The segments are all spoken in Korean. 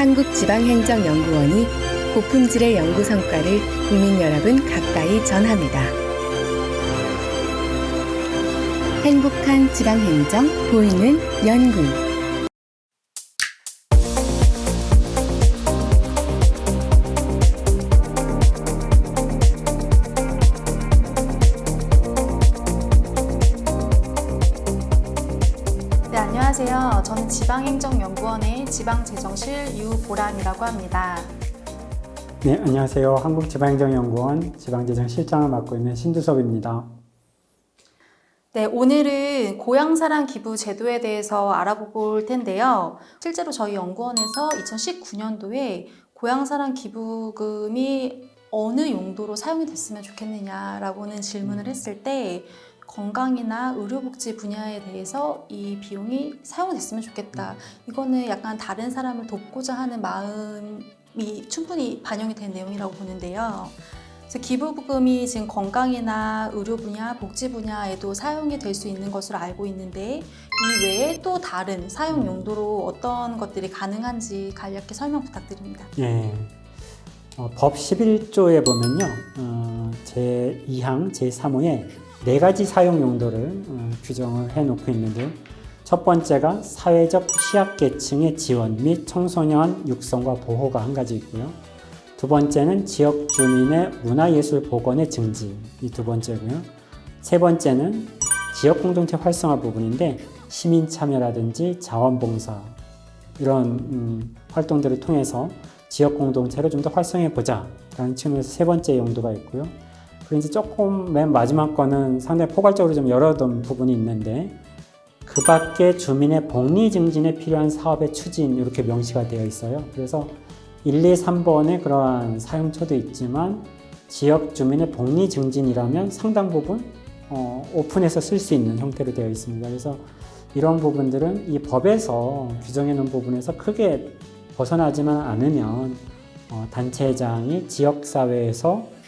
한국지방행정연구원이 고품질의 연구 성과를 국민 여러분 가까이 전합니다. 행복한 지방행정 보이는 연구. 네, 안녕하세요. 저는 지방행정연구원의 지방재정실 유보람이라고 합니다. 네, 안녕하세요. 한국지방행정연구원 지방재정실장을 맡고 있는 신두섭입니다. 네, 오늘은 고향사랑 기부 제도에 대해서 알아볼 텐데요. 실제로 저희 연구원에서 2019년도에 고향사랑 기부금이 어느 용도로 사용이 됐으면 좋겠느냐라고는 질문을 했을 때 건강이나 의료복지 분야에 대해서 이 비용이 사용됐으면 좋겠다. 이거는 약간 다른 사람을 돕고자 하는 마음이 충분히 반영이 된 내용이라고 보는데요. 그래서 기부금이 지금 건강이나 의료 분야, 복지 분야에도 사용이 될 수 있는 것으로 알고 있는데 이 외에 또 다른 사용 용도로 어떤 것들이 가능한지 간략히 설명 부탁드립니다. 예, 법 11조에 보면요, 제2항, 제3호에 4가지 사용 용도를 규정을 해놓고 있는데요. 첫 번째가 사회적 취약계층의 지원 및 청소년 육성과 보호가 한 가지 있고요. 두 번째는 지역 주민의 문화예술 복원의 증진, 이 두 번째고요. 세 번째는 지역 공동체 활성화 부분인데 시민 참여라든지 자원봉사 이런 활동들을 통해서 지역 공동체를 좀 더 활성화해 보자 라는 측면에서 세 번째 용도가 있고요. 그리고 이제 조금 맨 마지막 거는 상당히 포괄적으로 좀 열어둔 부분이 있는데 그 밖에 주민의 복리 증진에 필요한 사업의 추진 이렇게 명시가 되어 있어요. 그래서 1, 2, 3번에 그러한 사용처도 있지만 지역 주민의 복리 증진이라면 상당 부분 오픈해서 쓸 수 있는 형태로 되어 있습니다. 그래서 이런 부분들은 이 법에서 규정해 놓은 부분에서 크게 벗어나지만 않으면 단체장이 지역사회에서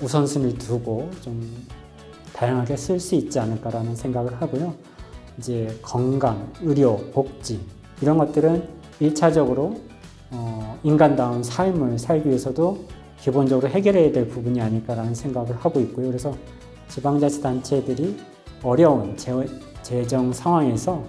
우선순위를 두고 좀 다양하게 쓸 수 있지 않을까라는 생각을 하고요. 이제 건강, 의료, 복지 이런 것들은 1차적으로 인간다운 삶을 살기 위해서도 기본적으로 해결해야 될 부분이 아닐까라는 생각을 하고 있고요. 그래서 지방자치단체들이 어려운 재정 상황에서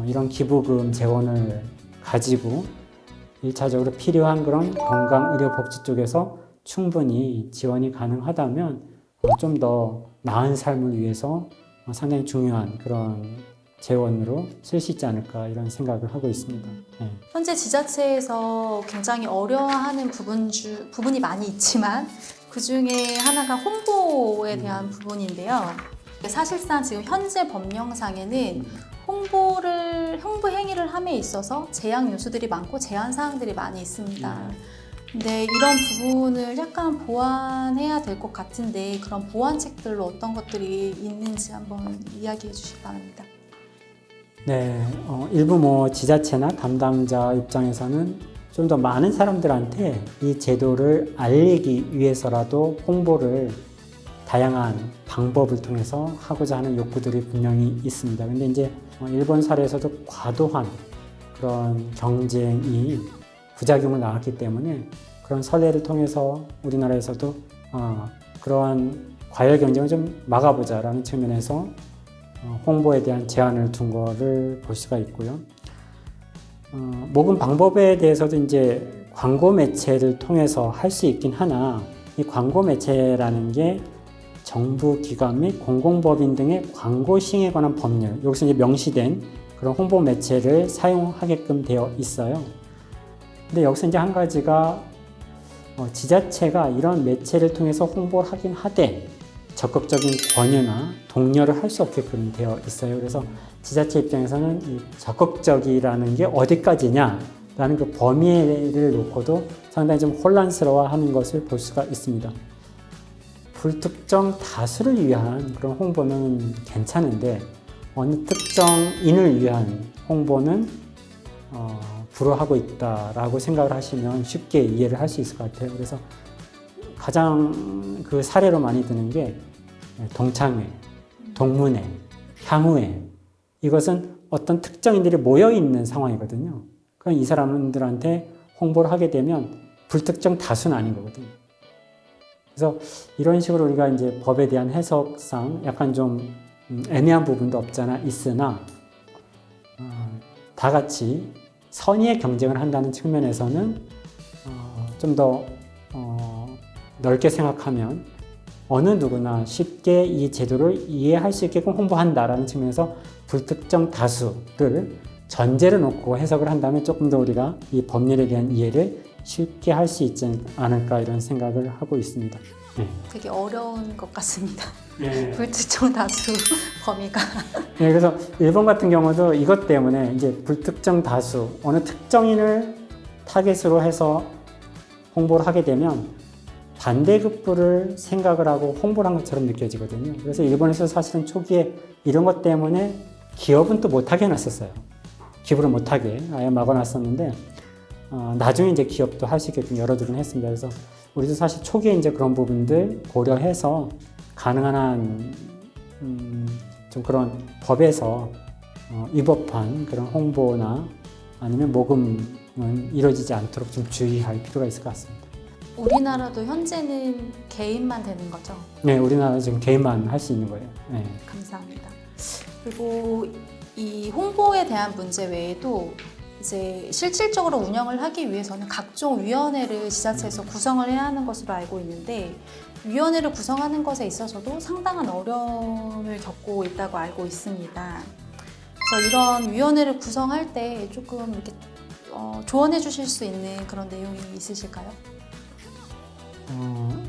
이런 기부금 재원을 가지고 1차적으로 필요한 그런 건강, 의료, 복지 쪽에서 충분히 지원이 가능하다면 좀 더 나은 삶을 위해서 상당히 중요한 그런 재원으로 쓸 수 있지 않을까 이런 생각을 하고 있습니다. 네. 현재 지자체에서 굉장히 어려워하는 부분이 많이 있지만 그 중에 하나가 홍보에 대한 부분인데요. 사실상 지금 현재 법령상에는 홍보 행위를 함에 있어서 제약 요소들이 많고 제한 사항들이 많이 있습니다. 근데 이런 부분을 약간 보완해야 될 것 같은데 그런 보완책들로 어떤 것들이 있는지 한번 이야기해 주시기 바랍니다. 네, 일부 지자체나 담당자 입장에서는 좀 더 많은 사람들한테 이 제도를 알리기 위해서라도 홍보를 다양한 방법을 통해서 하고자 하는 욕구들이 분명히 있습니다. 근데 이제 일본 사례에서도 과도한 그런 경쟁이 부작용을 낳았기 때문에 그런 선례를 통해서 우리나라에서도 그러한 과열 경쟁을 좀 막아보자라는 측면에서 홍보에 대한 제한을 둔 거를 볼 수가 있고요. 모금 방법에 대해서도 이제 광고 매체를 통해서 할 수 있긴 하나 이 광고 매체라는 게 정부 기관 및 공공법인 등의 광고 시행에 관한 법률 여기서 이제 명시된 그런 홍보 매체를 사용하게끔 되어 있어요. 근데 여기서 이제 한 가지가 지자체가 이런 매체를 통해서 홍보를 하긴 하되 적극적인 권유나 독려를 할 수 없게끔 되어 있어요. 그래서 지자체 입장에서는 이 적극적이라는 게 어디까지냐라는 그 범위를 놓고도 상당히 좀 혼란스러워하는 것을 볼 수가 있습니다. 불특정 다수를 위한 그런 홍보는 괜찮은데 어느 특정인을 위한 홍보는 불허하고 있다라고 생각을 하시면 쉽게 이해를 할 수 있을 것 같아요. 그래서 가장 그 사례로 많이 드는 게 동창회, 동문회, 향후회 이것은 어떤 특정인들이 모여 있는 상황이거든요. 그럼 이 사람들한테 홍보를 하게 되면 불특정 다수는 아닌 거거든요. 그래서 이런 식으로 우리가 이제 법에 대한 해석상 약간 좀 애매한 부분도 없잖아 있으나 다 같이 선의의 경쟁을 한다는 측면에서는 좀 더 넓게 생각하면 어느 누구나 쉽게 이 제도를 이해할 수 있게끔 홍보한다라는 측면에서 불특정 다수를 전제로 놓고 해석을 한다면 조금 더 우리가 이 법률에 대한 이해를 쉽게 할 수 있지 않을까 이런 생각을 하고 있습니다. 네. 되게 어려운 것 같습니다. 네. 불특정 다수 범위가. 네, 그래서 일본 같은 경우도 이것 때문에 이제 불특정 다수 어느 특정인을 타겟으로 해서 홍보를 하게 되면 반대급부를 생각을 하고 홍보를 한 것처럼 느껴지거든요. 그래서 일본에서 사실은 초기에 이런 것 때문에 기업은 또 못하게 해놨었어요. 기부를 못하게 아예 막아놨었는데 나중에 이제 기업도 할 수 있게끔 열어두긴 했습니다. 그래서 우리도 사실 초기에 이제 그런 부분들 고려해서 가능한 한 좀 그런 법에서 위법한 그런 홍보나 아니면 모금은 이루어지지 않도록 좀 주의할 필요가 있을 것 같습니다. 우리나라도 현재는 개인만 되는 거죠? 네, 우리나라 지금 개인만 할 수 있는 거예요. 네. 감사합니다. 그리고 이 홍보에 대한 문제 외에도 이제 실질적으로 운영을 하기 위해서는 각종 위원회를 지자체에서 구성을 해야 하는 것으로 알고 있는데 위원회를 구성하는 것에 있어서도 상당한 어려움을 겪고 있다고 알고 있습니다. 그래서 이런 위원회를 구성할 때 조금 이렇게 조언해 주실 수 있는 그런 내용이 있으실까요?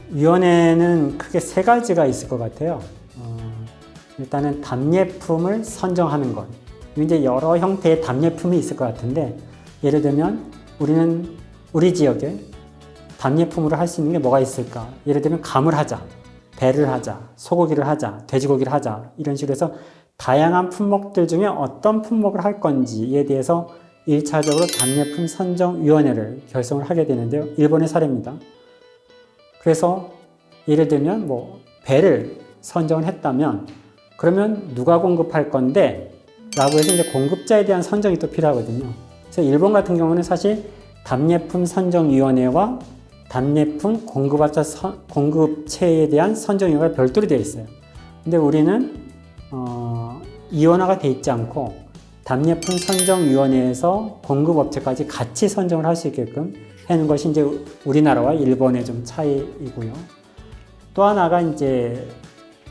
위원회는 크게 세 가지가 있을 것 같아요. 일단은 답례품을 선정하는 것. 이제 여러 형태의 답례품이 있을 것 같은데 예를 들면 우리는 우리 지역에 답례품으로 할 수 있는 게 뭐가 있을까? 예를 들면 감을 하자, 배를 하자, 소고기를 하자, 돼지고기를 하자 이런 식으로 해서 다양한 품목들 중에 어떤 품목을 할 건지에 대해서 1차적으로 답례품 선정위원회를 결성을 하게 되는데요. 일본의 사례입니다. 그래서 예를 들면 뭐 배를 선정을 했다면 그러면 누가 공급할 건데 라고 해서 이제 공급자에 대한 선정이 또 필요하거든요. 그래서 일본 같은 경우는 사실 답례품 선정위원회와 답례품 공급체에 대한 선정위원회가 별도로 되어 있어요. 근데 우리는 이원화가 되어 있지 않고 답례품 선정위원회에서 공급업체까지 같이 선정을 할 수 있게끔 하는 것이 이제 우리나라와 일본의 좀 차이이고요. 또 하나가 이제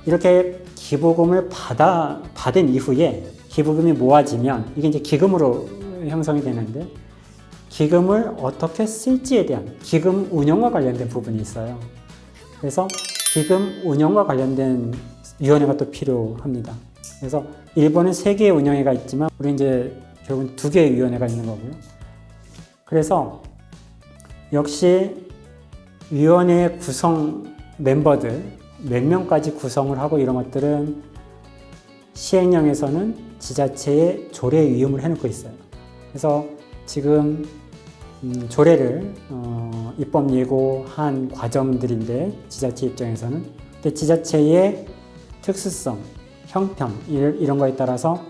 이렇게 기부금을 받은 이후에 기부금이 모아지면 이게 이제 기금으로 형성이 되는데 기금을 어떻게 쓸지에 대한 기금 운영과 관련된 부분이 있어요. 그래서 기금 운영과 관련된 위원회가 또 필요합니다. 그래서 일본은 3개의 운영회가 있지만 우리 이제 결국은 2개의 위원회가 있는 거고요. 그래서 역시 위원회 구성 멤버들 몇 명까지 구성을 하고 이런 것들은 시행령에서는 지자체에 조례 위임을 해놓고 있어요. 그래서 지금 조례를 입법 예고한 과정들인데 지자체 입장에서는 근데 지자체의 특수성, 형편 이런 거에 따라서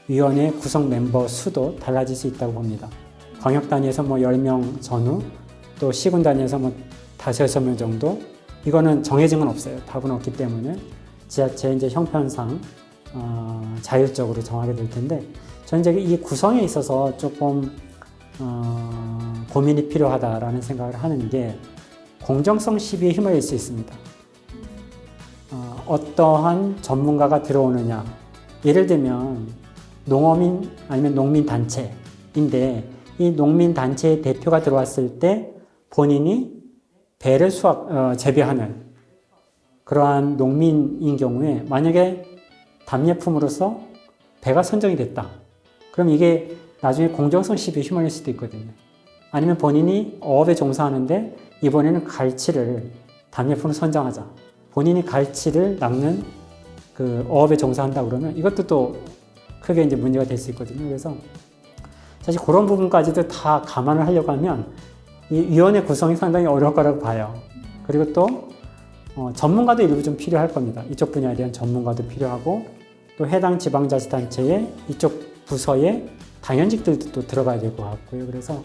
위원회 구성 멤버 수도 달라질 수 있다고 봅니다. 광역 단위에서 뭐 10명 전후 또 시군 단위에서 뭐 5-6명 정도 이거는 정해진 건 없어요. 답은 없기 때문에 지자체의 이제 형편상 자율적으로 정하게 될 텐데 저는 이제 이 구성에 있어서 조금 고민이 필요하다라는 생각을 하는 게 공정성 시비에 휘말릴 수 있습니다. 어떠한 전문가가 들어오느냐 예를 들면 농어민 아니면 농민단체인데 이 농민단체의 대표가 들어왔을 때 본인이 배를 재배하는 그러한 농민인 경우에 만약에 답례품으로서 배가 선정이 됐다. 그럼 이게 나중에 공정성 시비에 휘말릴 수도 있거든요. 아니면 본인이 어업에 종사하는데 이번에는 갈치를 답례품으로 선정하자. 본인이 갈치를 낚는 그 어업에 종사한다 그러면 이것도 또 크게 이제 문제가 될 수 있거든요. 그래서 사실 그런 부분까지도 다 감안을 하려고 하면 이 위원회 구성이 상당히 어려울 거라고 봐요. 그리고 또 전문가도 일부 좀 필요할 겁니다. 이쪽 분야에 대한 전문가도 필요하고 또 해당 지방자치단체의 이쪽 부서의 당연직들도 또 들어가야 될 것 같고요. 그래서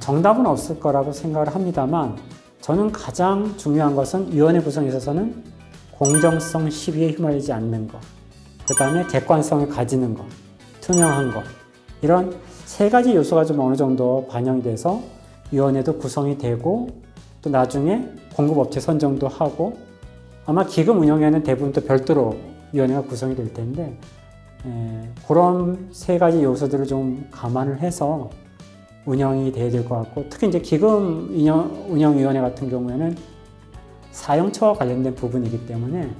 정답은 없을 거라고 생각을 합니다만 저는 가장 중요한 것은 위원회 구성에 있어서는 공정성 시비에 휘말리지 않는 것, 그 다음에 객관성을 가지는 것, 투명한 것, 이런 세 가지 요소가 좀 어느 정도 반영이 돼서 위원회도 구성이 되고 또 나중에 공급업체 선정도 하고 아마 기금 운영에는 대부분 또 별도로 위원회가 구성이 될 텐데 그런 세 가지 요소들을 좀 감안을 해서 운영이 돼야 될 것 같고 특히 이제 기금 운영위원회 같은 경우에는 사용처와 관련된 부분이기 때문에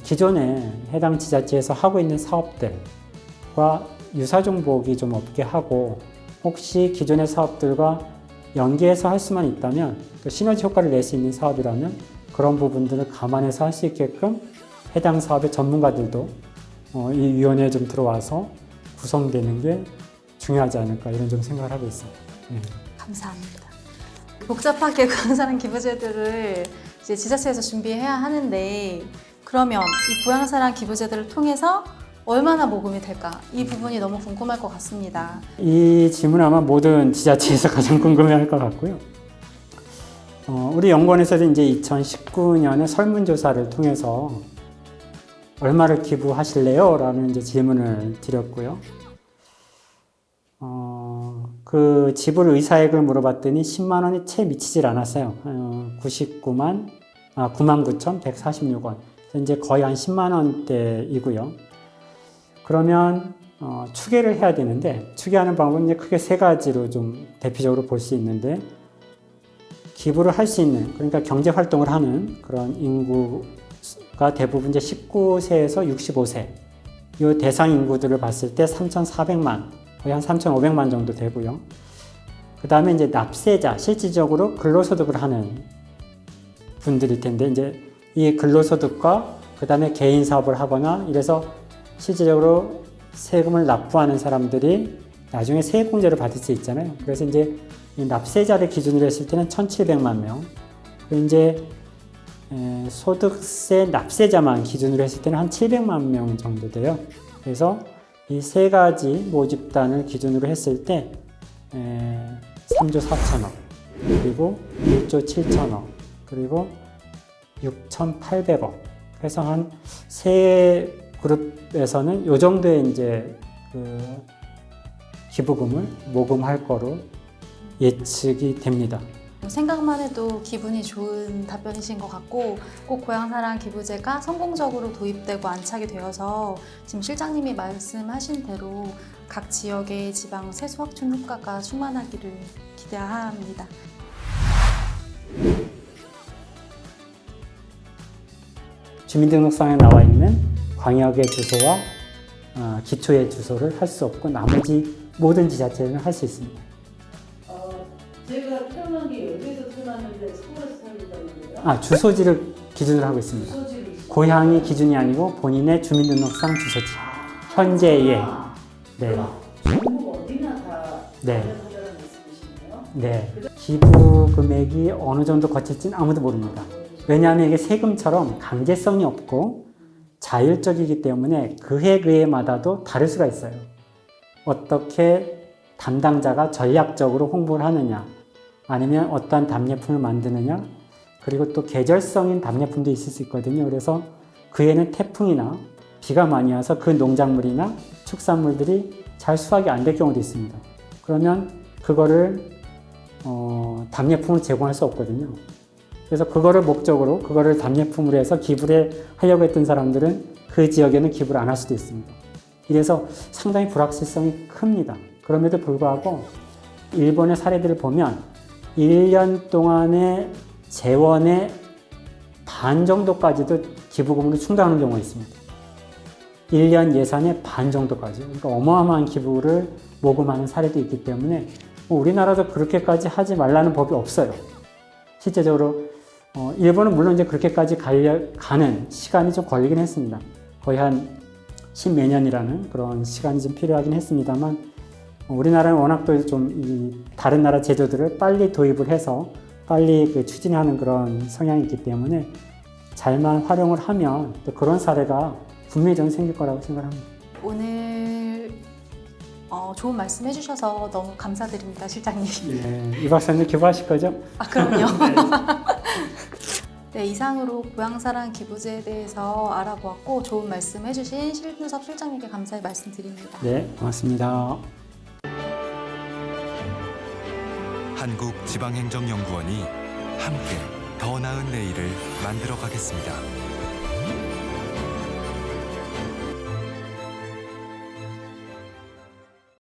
기존에 해당 지자체에서 하고 있는 사업들과 유사종복이 좀 없게 하고 혹시 기존의 사업들과 연계해서 할 수만 있다면 또 시너지 효과를 낼 수 있는 사업이라면 그런 부분들을 감안해서 할 수 있게끔 해당 사업의 전문가들도 이 위원회에 좀 들어와서 구성되는 게 중요하지 않을까 이런 좀 생각을 하고 있습니다. 감사합니다. 복잡하게 고향사랑 기부제도를 이제 지자체에서 준비해야 하는데 그러면 이 고향사랑 기부제도를 통해서 얼마나 모금이 될까? 이 부분이 너무 궁금할 것 같습니다. 이 질문 아마 모든 지자체에서 가장 궁금해할 것 같고요. 우리 연구원에서도 이제 2019년에 설문조사를 통해서 얼마를 기부하실래요? 라는 이제 질문을 드렸고요. 그 지불 의사액을 물어봤더니 10만 원이 채 미치질 않았어요. 99,146원. 이제 거의 한 10만 원대이고요. 그러면 추계를 해야 되는데 추계하는 방법은 이제 크게 세 가지로 좀 대표적으로 볼 수 있는데 기부를 할 수 있는 그러니까 경제 활동을 하는 그런 인구가 대부분 이제 19세에서 65세 이 대상 인구들을 봤을 때 3,400만 거의 한 3,500만 정도 되고요. 그 다음에 이제 납세자, 실질적으로 근로소득을 하는 분들일 텐데, 이제 이 근로소득과 그 다음에 개인 사업을 하거나 이래서 실질적으로 세금을 납부하는 사람들이 나중에 세액공제를 받을 수 있잖아요. 그래서 이제 이 납세자를 기준으로 했을 때는 1,700만 명. 이제 소득세 납세자만 기준으로 했을 때는 한 700만 명 정도 돼요. 그래서 이 세 가지 모집단을 기준으로 했을 때 3조 4천억, 그리고 1조 7천억, 그리고 6,800억. 그래서 한 세 그룹에서는 이 정도의 이제 그 기부금을 모금할 거로 예측이 됩니다. 생각만 해도 기분이 좋은 답변이신 것 같고 꼭 고향사랑 기부제가 성공적으로 도입되고 안착이 되어서 지금 실장님이 말씀하신 대로 각 지역의 지방 세수 확충 효과가 충만하기를 기대합니다. 주민등록상에 나와 있는 광역의 주소와 기초의 주소를 할 수 없고 나머지 모든 지자체는 할 수 있습니다. 제가 태어난 게 여기에서 태어났는데 서울에서 살고 있다는데요. 주소지를 기준으로 하고 있습니다. 주소지를 고향이 기준이 아니고 본인의 주민등록상 주소지. 현재의. 네. 전국 어디나 다 네. 가능하다는 말씀이시네요. 네. 기부 금액이 어느 정도 거칠지는 아무도 모릅니다. 왜냐하면 이게 세금처럼 강제성이 없고 자율적이기 때문에 그해마다도 다를 수가 있어요. 어떻게 담당자가 전략적으로 홍보를 하느냐, 아니면 어떠한 답례품을 만드느냐, 그리고 또 계절성인 답례품도 있을 수 있거든요. 그래서 그해는 태풍이나 비가 많이 와서 그 농작물이나 축산물들이 잘 수확이 안 될 경우도 있습니다. 그러면 그거를 답례품을 제공할 수 없거든요. 그래서 그거를 목적으로 그거를 답례품으로 해서 기부를 하려고 했던 사람들은 그 지역에는 기부를 안 할 수도 있습니다. 이래서 상당히 불확실성이 큽니다. 그럼에도 불구하고 일본의 사례들을 보면 1년 동안의 재원의 반 정도까지도 기부금으로 충당하는 경우가 있습니다. 1년 예산의 반 정도까지. 그러니까 어마어마한 기부를 모금하는 사례도 있기 때문에 우리나라도 그렇게까지 하지 말라는 법이 없어요. 실제적으로 일본은 물론 이제 그렇게까지 가는 시간이 좀 걸리긴 했습니다. 거의 한 10몇 년이라는 그런 시간이 좀 필요하긴 했습니다만 우리나라는 워낙 또 좀 다른 나라 제도들을 빨리 도입을 해서 빨리 추진하는 그런 성향이 있기 때문에 잘만 활용을 하면 또 그런 사례가 분명히 좀 생길 거라고 생각합니다. 오늘 좋은 말씀 해주셔서 너무 감사드립니다, 실장님. 이 박사님 기부하실 거죠? 아, 그럼요. 네, 이상으로 고향사랑 기부제에 대해서 알아보았고 좋은 말씀 해주신 신윤섭 실장님께 감사의 말씀드립니다. 네, 고맙습니다. 한국지방행정연구원이 함께 더 나은 내일을 만들어 가겠습니다.